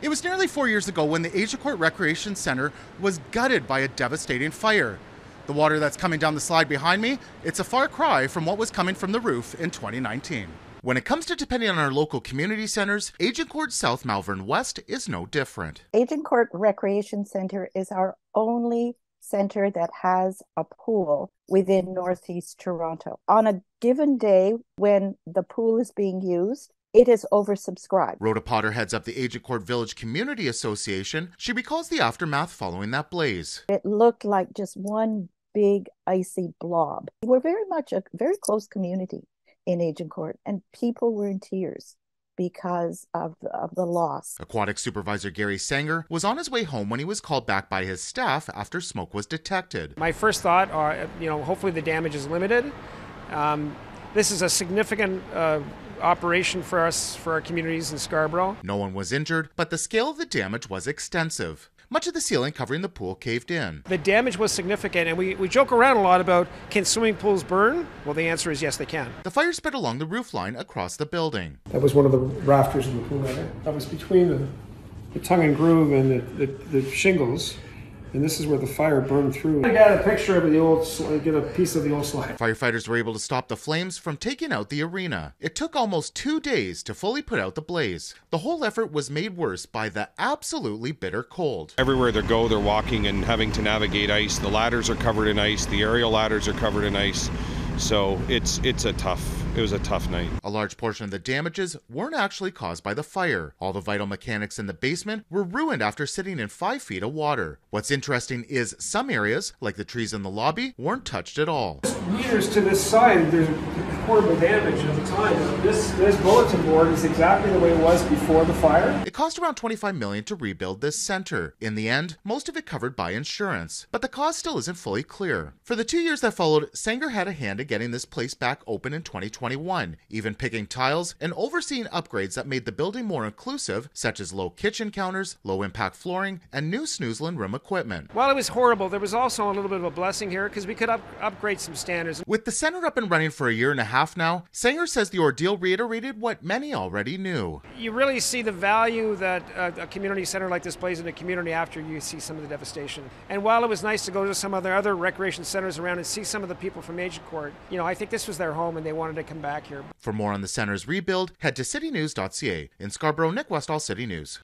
It was nearly 4 years ago when the Agincourt Recreation Centre was gutted by a devastating fire. The water that's coming down the slide behind me, it's a far cry from what was coming from the roof in 2019. When it comes to depending on our local community centres, Agincourt South Malvern West is no different. Agincourt Recreation Centre is our only centre that has a pool within Northeast Toronto. On a given day when the pool is being used, it is oversubscribed. Rhoda Potter heads up the Agincourt Village Community Association. She recalls the aftermath following that blaze. It looked like just one big icy blob. We're very much a very close community in Agincourt, and people were in tears because of the loss. Aquatic supervisor Gary Sanger was on his way home when he was called back by his staff after smoke was detected. My first thought, hopefully the damage is limited. This is a significant operation for us, for our communities in Scarborough. No one was injured, but the scale of the damage was extensive. Much of the ceiling covering the pool caved in. The damage was significant, and we joke around a lot about, can swimming pools burn? Well, the answer is yes, they can. The fire spread along the roof line across the building. That was one of the rafters in the pool area. That was between the tongue and groove and the shingles. And this is where the fire burned through. I got a picture of the old slide, get a piece of the old slide. Firefighters were able to stop the flames from taking out the arena. It took almost 2 days to fully put out the blaze. The whole effort was made worse by the absolutely bitter cold. Everywhere they go, they're walking and having to navigate ice. The ladders are covered in ice. The aerial ladders are covered in ice. So it was a tough night. A large portion of the damages weren't actually caused by the fire. All the vital mechanics in the basement were ruined after sitting in 5 feet of water. What's interesting is some areas, like the trees in the lobby, weren't touched at all. Meters to this side, there's horrible damage at the time. This bulletin board is exactly the way it was before the fire. It cost around $25 million to rebuild this centre. In the end, most of it covered by insurance. But the cost still isn't fully clear. For the 2 years that followed, Sanger had a hand in getting this place back open in 2021, even picking tiles and overseeing upgrades that made the building more inclusive, such as low kitchen counters, low-impact flooring, and new snoozling room equipment. While it was horrible, there was also a little bit of a blessing here because we could upgrade some standards. With the centre up and running for a year and a half now, Sanger says the ordeal reiterated what many already knew. You really see the value that a community centre like this plays in the community after you see some of the devastation. And while it was nice to go to some other recreation centres around and see some of the people from Agincourt, I think this was their home and they wanted to come back here. For more on the centre's rebuild, head to citynews.ca. In Scarborough, Nick Westoll, City News.